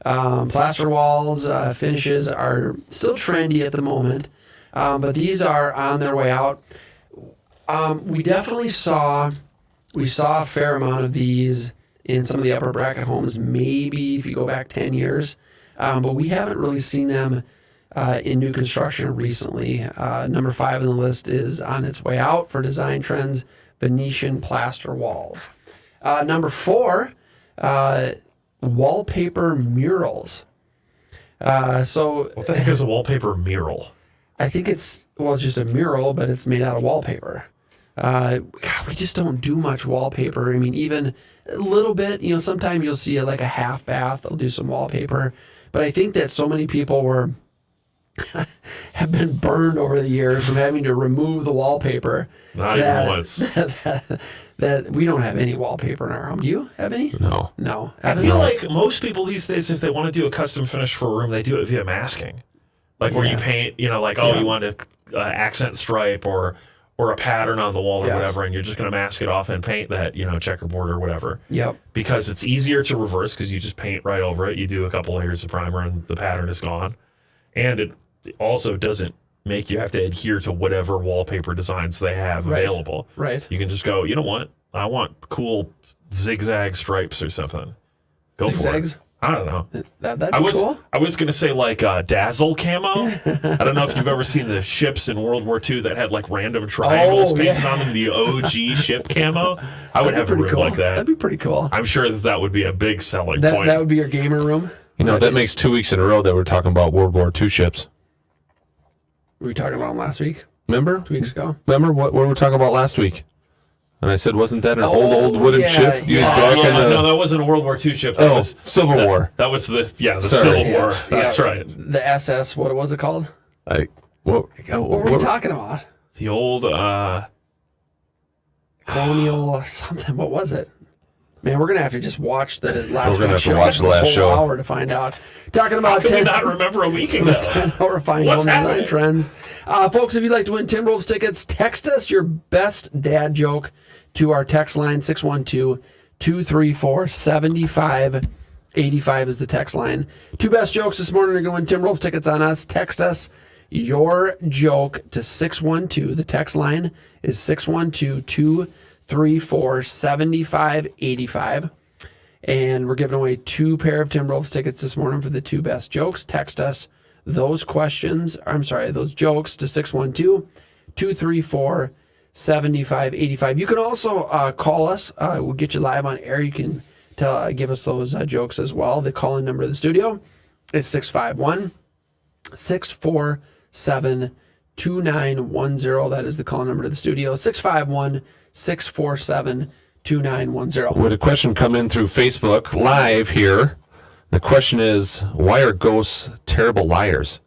Plaster walls finishes are still trendy at the moment, but these are on their way out. We definitely saw a fair amount of these in some of the upper bracket homes, maybe if you go back 10 years, but we haven't really seen them in new construction recently. Number 5 on the list is on its way out for design trends, Venetian plaster walls. Number 4, wallpaper murals. So What the heck is a wallpaper mural? I think it's just a mural, but it's made out of wallpaper. We just don't do much wallpaper. I mean, even a little bit, sometimes you'll see like a half bath, they'll do some wallpaper. But I think that so many people have been burned over the years from having to remove the wallpaper. Not even once. That we don't have any wallpaper in our home. Do you have any? No. No. I feel like most people these days, if they want to do a custom finish for a room, they do it via masking. Like where you paint, you want to accent stripe or a pattern on the wall or whatever, and you're just going to mask it off and paint that, checkerboard or whatever. Yep. Because it's easier to reverse because you just paint right over it. You do a couple layers of primer and the pattern is gone. And it also doesn't make you have to adhere to whatever wallpaper designs they have available. Right. You can just go, you know what? I want cool zigzag stripes or something. Go Zigzags? for it. I don't know. That'd be cool. I was gonna say like dazzle camo. I don't know if you've ever seen the ships in World War II that had like random triangles painted on them. The OG ship camo. I would have a room like that. That'd be pretty cool. I'm sure that would be a big selling point. That would be your gamer room. You know, that makes 2 weeks in a row that we're talking about World War II ships. Were we talking about them last week? Remember? 2 weeks ago? Remember what we were talking about last week? And I said, wasn't that an old wooden ship used back in the... No, that wasn't a World War II ship. That was Civil War. That was the Civil War. That's right. The SS, what was it called? What What were we talking about? The old Colonial something. What was it? Man, we're going to have to just watch the last We're gonna have to show watch the last show. hour to find out. Talking How about can 10... we not remember a week ago? 10 horrifying What's home design happening? trends. Folks, if you'd like to win Timberwolves tickets, text us your best dad joke to our text line, 612-234-7585 is the text line. Two best jokes this morning are going to win Timberwolves tickets on us. Text us your joke to 612. The text line is 612-234-7585. And we're giving away 2 pair of Timberwolves tickets this morning for the 2 best jokes. Text us those jokes to 612-234-7585. You can also call us. We'll get you live on air. You can give us those jokes as well. The call-in number of the studio is 651-647-2910. That is the call number to the studio, 651-647-2910. We had a question come in through Facebook Live here. The question is, why are ghosts terrible liars?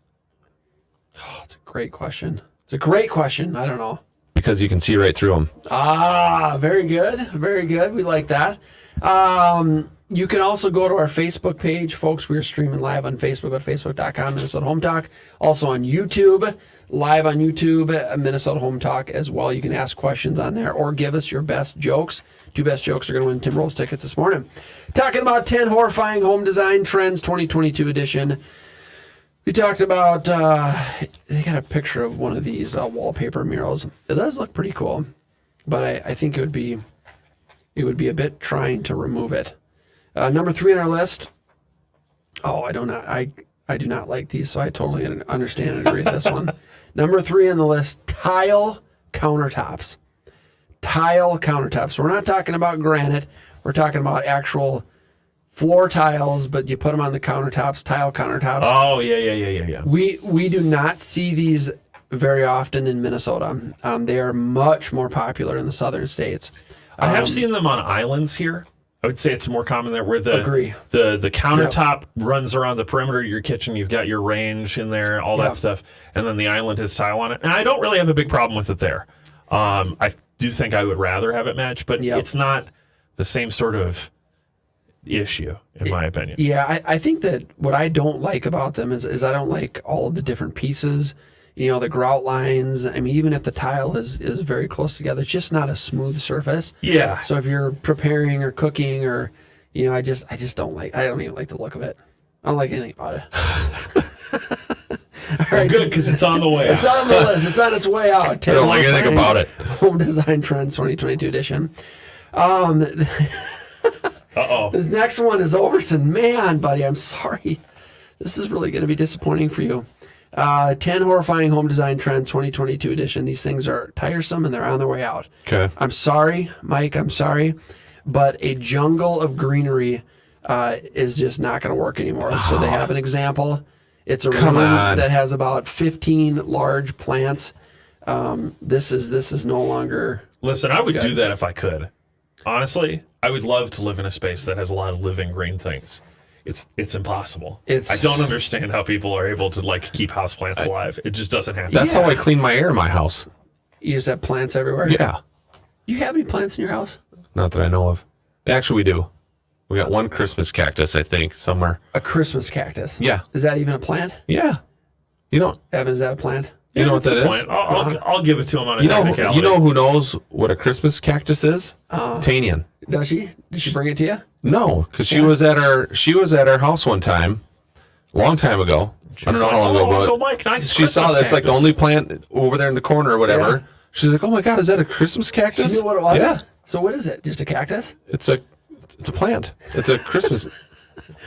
Oh, it's a great question. It's a great question. I don't know. Because you can see right through them. Ah, very good. Very good. We like that. You can also go to our Facebook page, folks. We are streaming live on Facebook at facebook.com, Minnesota Home Talk. Also on YouTube, live on YouTube, Minnesota Home Talk as well. You can ask questions on there or give us your best jokes. 2 best jokes are going to win Timberwolves tickets this morning. Talking about 10 horrifying home design trends, 2022 edition. We talked about, they got a picture of one of these wallpaper murals. It does look pretty cool, but I think it would be a bit trying to remove it. Number 3 on our list. Oh, I do not like these, so I totally understand and agree with this one. Number 3 on the list, tile countertops. Tile countertops. We're not talking about granite. We're talking about actual floor tiles, but you put them on the countertops, tile countertops. Oh, yeah. We do not see these very often in Minnesota. They are much more popular in the southern states. I have seen them on islands here. I would say it's more common there where the countertop runs around the perimeter of your kitchen. You've got your range in there, all that stuff, and then the island has tile on it. And I don't really have a big problem with it there. I do think I would rather have it matched, but it's not the same sort of issue, in my opinion. Yeah, I think that what I don't like about them is I don't like all of the different pieces. You know, the grout lines. I mean, even if the tile is very close together, it's just not a smooth surface. Yeah. So if you're preparing or cooking or, you know, I just don't even like the look of it. I don't like anything about it. All right. Good, because it's on the way out. It's on the list. It's on its way out. I don't like anything about it. Home Design Trends 2022 edition. This next one is Ouverson. Man, buddy, I'm sorry. This is really going to be disappointing for you. 10 horrifying home design trends 2022 edition. These things are tiresome and they're on their way out. Okay. I'm sorry, Mike. I'm sorry, but a jungle of greenery is just not going to work anymore. So they have an example. It's a room that has about 15 large plants. This is no longer. Listen, I would do that if I could. Honestly, I would love to live in a space that has a lot of living green things. It's impossible. I don't understand how people are able to keep houseplants alive. It just doesn't happen. That's how I clean my air in my house. You just have plants everywhere? Yeah. Do you have any plants in your house? Not that I know of. Actually, we do. We got one Christmas cactus, I think, somewhere. A Christmas cactus? Yeah. Is that even a plant? Yeah. You don't. Evan, is that a plant? You know what that is? I'll give it to him on a technicality. You know who knows what a Christmas cactus is? Tanyan. Does she? Did she bring it to you? No, because she was at our house one time, long time ago, I don't know how long ago, Uncle but Mike, nice she saw Christmas that's like the cactus. only plant over there in the corner or whatever. Yeah. She's like, "Oh my God, is that a Christmas cactus?" You knew what it was? Yeah, So what is it? Just a cactus? it's a plant. It's a Christmas.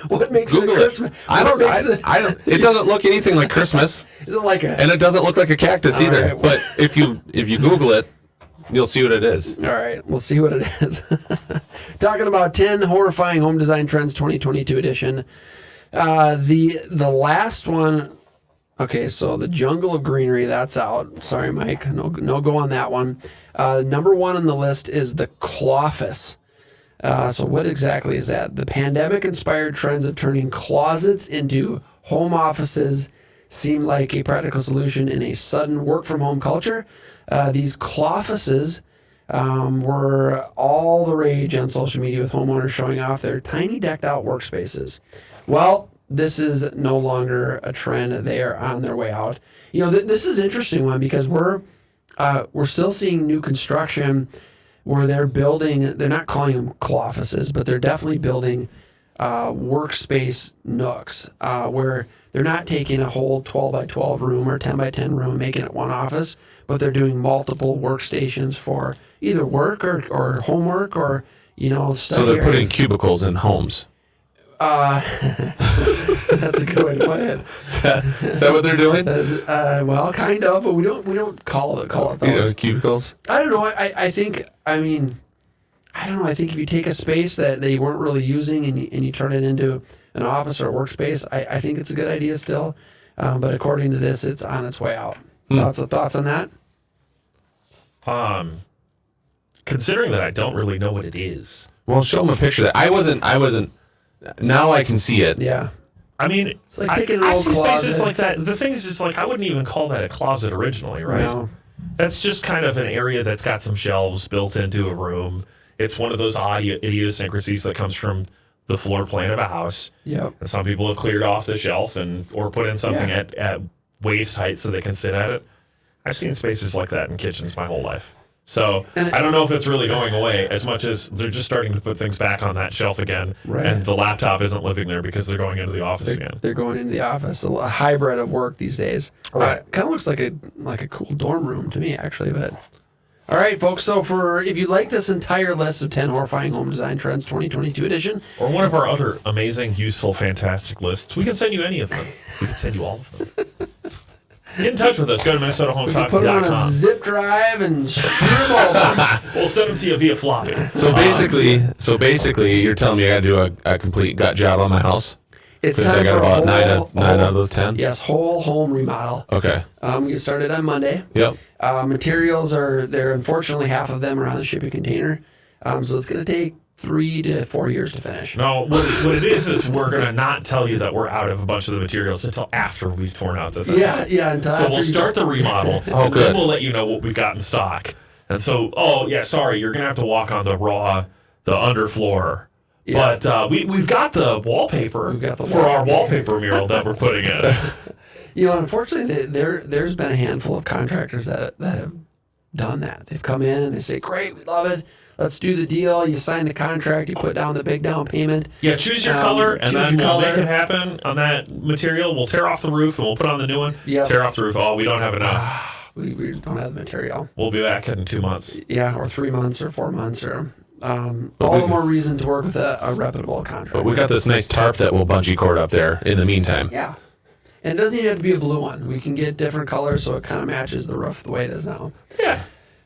What makes Google it a it. Christmas? I what don't. makes I don't. It doesn't look anything like Christmas, Is it like a? and it doesn't look like a cactus All either. right. But if you Google it, you'll see what it is. All right, we'll see what it is. Talking about 10 horrifying home design trends 2022 edition. The last one. Okay, so the Jungle of Greenery, that's out. Sorry, Mike, no go on that one. Number one on the list is the Cloffice. So what exactly is that? The pandemic-inspired trends of turning closets into home offices seem like a practical solution in a sudden work-from-home culture. These Cloffices were all the rage on social media, with homeowners showing off their tiny decked-out workspaces. Well, this is no longer a trend. They are on their way out. You know, this is an interesting one because we're still seeing new construction where they're building, they're not calling them Cloffices, but they're definitely building workspace nooks where they're not taking a whole 12 by 12 room or 10 by 10 room and making it one office, but they're doing multiple workstations for either work or homework or, you know, study So they're areas. putting cubicles in homes. That's a good way to put it. Is that what they're doing? Well, kind of, but we don't call it those. Cubicles. I don't know. I think I don't know. I think if you take a space that they weren't really using and you turn it into an office or a workspace, I think it's a good idea still. But according to this, it's on its way out. Thoughts on that? Considering that I don't really know what it is. Well, show them a picture. That I wasn't. Now I can see it. Yeah. I mean, It's like taking an I old see spaces closet. like that. The thing is like I wouldn't even call that a closet originally, right? No. That's just kind of an area that's got some shelves built into a room. It's one of those odd idiosyncrasies that comes from the floor plan of a house. Yep. And some people have cleared off the shelf or put in something Yeah. at waist height so they can sit at it. I've seen spaces like that in kitchens my whole life. So And I don't know if it's really going away as much as they're just starting to put things back on that shelf again. Right. And the laptop isn't living there because they're going into the office again. They're going into the office, a hybrid of work these days. Right. Kind of looks like a cool dorm room to me, actually. But all right, folks. So if you like this entire list of 10 horrifying home design trends 2022 edition, Or one of our other amazing, useful, fantastic lists, we can send you any of them. We can send you all of them. Get in touch with us. Go to put it on a MinnesotaHometalk.com. zip drive and shoot them over. We'll send them to you via floppy. So basically, you're telling me I got to do a complete gut job on my house It's because time I got for about a nine out of those 10. Yes, whole home remodel. Okay. We get started on Monday. Yep. Materials are there. Unfortunately, half of them are on the shipping container, so it's going to take 3 to 4 years to finish. No, what it is we're going to not tell you that we're out of a bunch of the materials until after we've torn out the thing. Yeah. Until So after we'll you- start the remodel, and then good. we'll let you know what we've got in stock. And so, sorry, you're going to have to walk on the underfloor. Yeah. But we've got the wallpaper We've got the for our wallpaper mural that we're putting in. You know, unfortunately, there's been a handful of contractors that have done that. They've come in and they say, "Great, we love it. Let's do the deal." You sign the contract, you put down the big down payment. Yeah, choose your color, and choose then your we'll make color. it happen on that material. We'll tear off the roof, and we'll put on the new one. Yep. Tear off the roof. Oh, we don't have enough. We don't have the material. We'll be back in 2 months. Yeah, or 3 months or 4 months or all the more reason to work with a reputable contractor. But we got this nice tarp that will bungee cord up there in the meantime. Yeah. And it doesn't even have to be a blue one. We can get different colors so it kind of matches the roof the way it is now. Yeah.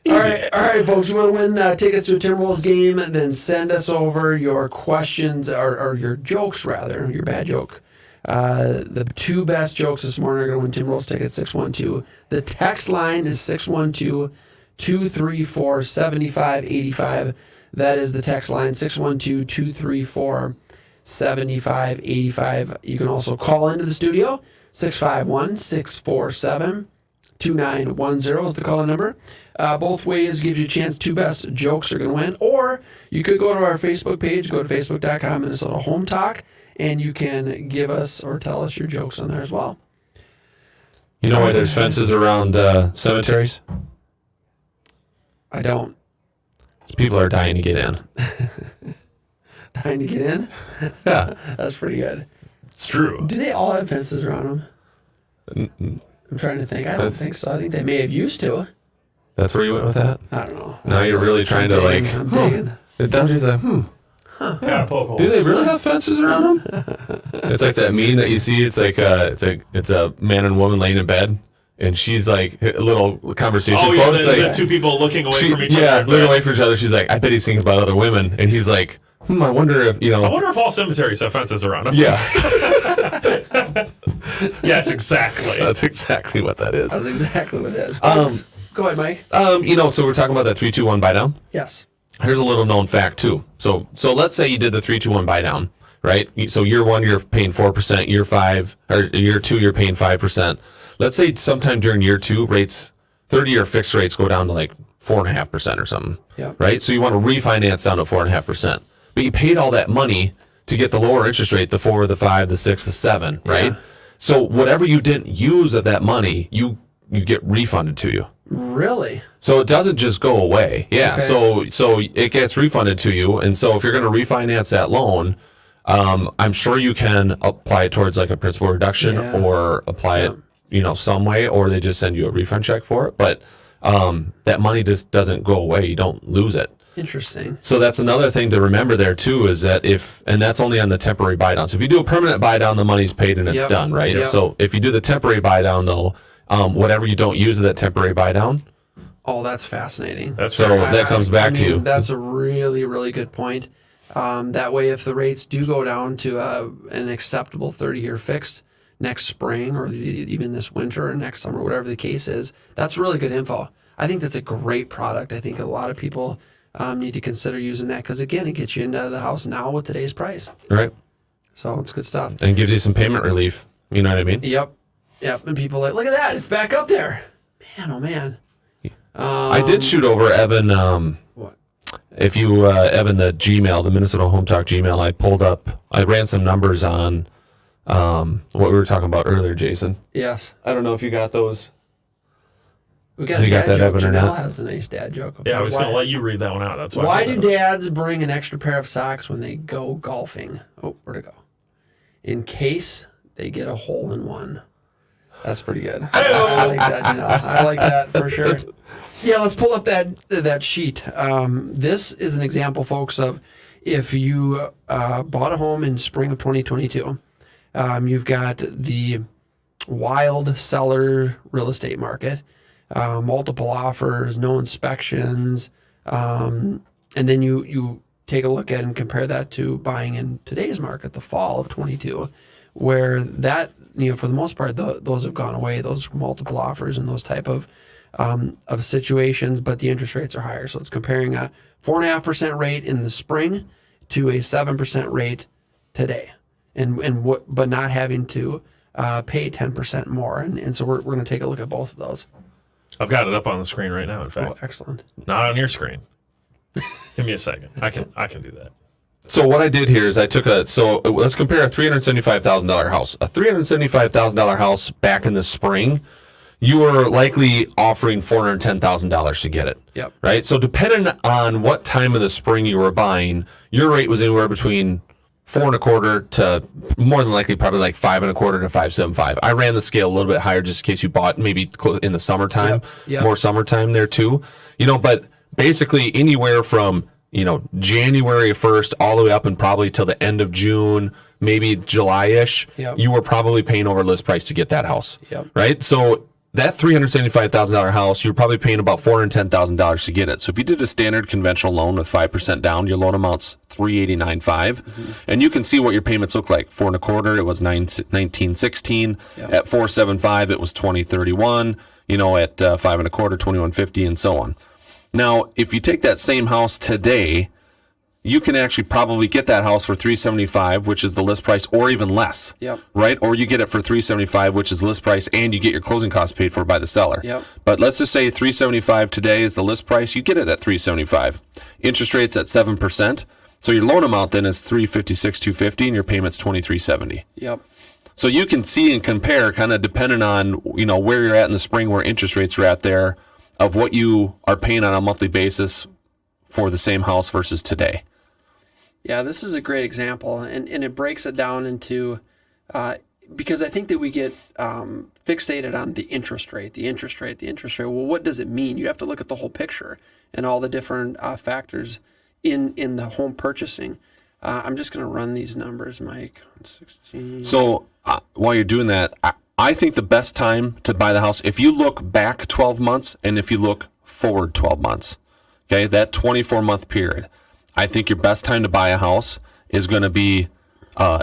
All right, folks. You want to win tickets to a Timberwolves game? Then send us over your questions or your jokes, rather, your bad joke. The 2 best jokes this morning are going to win Timberwolves tickets. 612. The text line is 612-234-7585. That is the text line 612-234-7585. You can also call into the studio 651-647-2910 is the call number. Both ways gives you a chance. 2 best jokes are going to win. Or you could go to our Facebook page, go to facebook.com, Minnesota Home Talk, and you can give us or tell us your jokes on there as well. You know why there's fences around cemeteries? I don't. People are dying to get in. Dying to get in? Yeah. That's pretty good. It's true. Do they all have fences around them? I'm trying to think. I don't think so. I think they may have used to. That's where you went with that? I don't know. Now you're really trying to like. I'm digging. Dungeons like, Yeah, poke holes. do they really have fences around them? It's like that meme that you see. It's like it's a man and woman laying in bed, and she's like a little conversation. Oh, yeah, quote. It's like, the two people looking away from each other. Yeah, looking away from each other. She's like, I bet he's thinking about other women, and he's like, I wonder if I wonder if all cemeteries have fences around them. Yeah, Yes, exactly. that's exactly what that is. That's exactly what it is. Go ahead, Mike. So we're talking about that 3-2-1 buy down. Yes. Here's a little known fact too. So let's say you did the 3-2-1 buy down, right? So year 1 you're paying 4%, year 5 or year 2 you're paying 5%. Let's say sometime during year 2 rates, 30-year fixed rates go down to like 4.5% or something. Yeah. Right. So you want to refinance down to 4.5%, but you paid all that money to get the lower interest rate, the 4, the 5, the 6, the 7, right? Yeah. So whatever you didn't use of that money, you get refunded to you. Really? So it doesn't just go away. Yeah. Okay. So it gets refunded to you. And so if you're going to refinance that loan, I'm sure you can apply it towards like a principal reduction or apply it, some way, or they just send you a refund check for it. But that money just doesn't go away. You don't lose it. Interesting. So that's another thing to remember there too, is that and that's only on the temporary buy down. So if you do a permanent buy down, the money's paid and it's done, right? Yep. So if you do the temporary buy down though, whatever you don't use of that temporary buy down. Oh, that's fascinating. That comes back to you. That's a really, really good point. That way, if the rates do go down to an acceptable 30-year fixed next spring or even this winter or next summer, whatever the case is, that's really good info. I think that's a great product. I think a lot of people need to consider using that because, again, it gets you into the house now with today's price. Right. So it's good stuff. And gives you some payment relief. You know what I mean? Yep. And people are like, look at that. It's back up there. Man, oh, man. I did shoot over Evan. What? If you, Evan, the Gmail, the Minnesota Home Talk Gmail, I ran some numbers on what we were talking about earlier, Jason. Yes. I don't know if you got those. We got a you got dad that, joke. Evan, or Janelle not? has a nice dad joke. Yeah, I was going to let you read that one out. That's Why do dads bring an extra pair of socks when they go golfing? Oh, where'd it go? In case they get a hole in one. That's pretty good. I like that, Janelle. I like that for sure. Yeah, let's pull up that sheet. This is an example, folks, of if you bought a home in spring of 2022, you've got the wild seller real estate market, multiple offers, no inspections, and then you take a look at and compare that to buying in today's market, the fall of 22, where that, for the most part, those have gone away, those multiple offers and those type of situations, but the interest rates are higher. So it's comparing a 4.5% rate in the spring to a 7% rate today, but not having to pay 10% more. And so we're going to take a look at both of those. I've got it up on the screen right now, in fact. Oh, excellent. Not on your screen. Give me a second. I can do that. So what I did here is let's compare a $375,000 house. A $375,000 house back in the spring, you were likely offering $410,000 to get it. Yep. Right? So depending on what time of the spring you were buying, your rate was anywhere between 4.25 to more than likely probably like 5.25 to 5.75. I ran the scale a little bit higher just in case you bought maybe in the summertime, Yep. more summertime there too. But basically anywhere from January 1st all the way up and probably till the end of June, maybe July-ish, Yep. you were probably paying over list price to get that house. Yep. Right? So that $375,000 house, you're probably paying about $410,000 to get it. So if you did a standard conventional loan with 5% down, your loan amount's $389,500, and you can see what your payments look like. 4.25, it was $1916. Yep. At 4.75, it was $2031. At 5.25, $2150, and so on. Now, if you take that same house today, you can actually probably get that house for $375,000, which is the list price, or even less. Yep. Right? Or you get it for $375,000, which is the list price, and you get your closing costs paid for by the seller. Yep. But let's just say $375,000 today is the list price. You get it at $375,000. Interest rate's at 7%. So your loan amount then is $356,250, and your payment's $2370. Yep. So you can see and compare, kind of depending on where you're at in the spring, where interest rates are at there, of what you are paying on a monthly basis for the same house versus today. Yeah, this is a great example, and it breaks it down into because I think that we get fixated on the interest rate. Well, what does it mean? You have to look at the whole picture and all the different factors in the home purchasing. I'm just going to run these numbers, Mike. 16. So while you're doing that, I think the best time to buy the house, if you look back 12 months and if you look forward 12 months, okay, that 24-month period, I think your best time to buy a house is going to be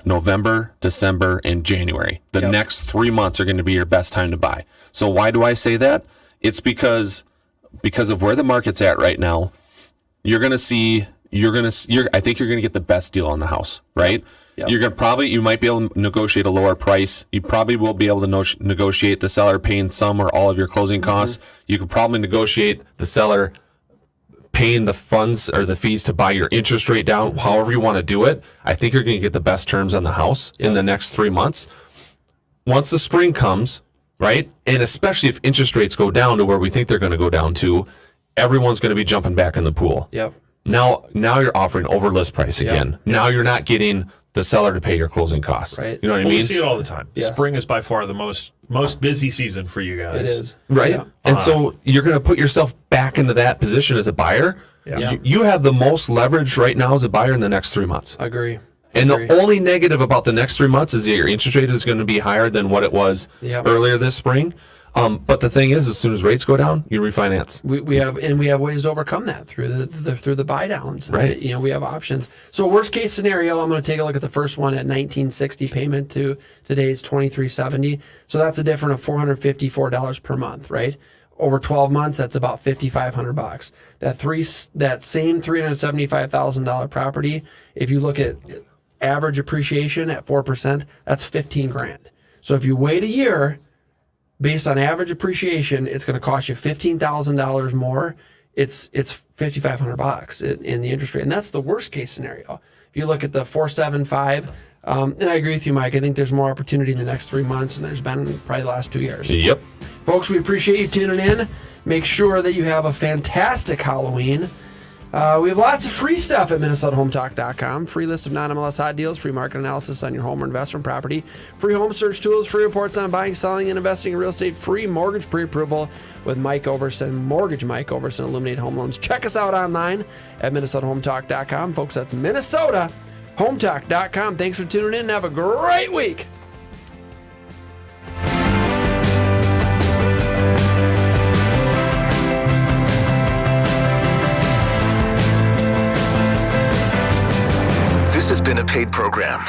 November, December, and January. The next 3 months are going to be your best time to buy. So why do I say that? It's because of where the market's at right now. I think you're going to get the best deal on the house, right? Yep. You might be able to negotiate a lower price. You probably will be able to negotiate the seller paying some or all of your closing costs. You could probably negotiate the seller paying the funds or the fees to buy your interest rate down, however you want to do it. I think you're going to get the best terms on the house in the next 3 months. Once the spring comes, right? And especially if interest rates go down to where we think they're going to go down to, everyone's going to be jumping back in the pool. Yep. Now you're offering over list price again. Yep. Now you're not getting the seller to pay your closing costs. Right. You know what I We mean? see it all the time. Yes. Spring is by far the most busy season for you guys. It is. Right. Yeah. And so you're going to put yourself back into that position as a buyer. Yeah. You have the most leverage right now as a buyer in the next 3 months. Agree. And the only negative about the next 3 months is that your interest rate is going to be higher than what it was earlier this spring. But the thing is, as soon as rates go down, you refinance. We have ways to overcome that through the buy downs. Right. You know, we have options. So worst case scenario, I'm going to take a look at the first one at $19.60 payment to today's $23.70. So that's a difference of $454 per month, right? Over 12 months, that's about $5,500. That same $375,000 property, if you look at average appreciation at 4%, that's $15,000. So if you wait a year, based on average appreciation, it's going to cost you $15,000 more. It's $5,500 in the interest rate, and that's the worst case scenario. If you look at the 4.75, and I agree with you, Mike. I think there's more opportunity in the next 3 months than there's been probably the last 2 years. Yep. Folks, we appreciate you tuning in. Make sure that you have a fantastic Halloween. We have lots of free stuff at MinnesotaHometalk.com. Free list of non-MLS hot deals, free market analysis on your home or investment property, free home search tools, free reports on buying, selling, and investing in real estate, free mortgage pre-approval with Mike Ouverson, Mortgage Mike Ouverson, Illuminate Home Loans. Check us out online at MinnesotaHometalk.com. Folks, that's MinnesotaHometalk.com. Thanks for tuning in and have a great week. This has been a paid program.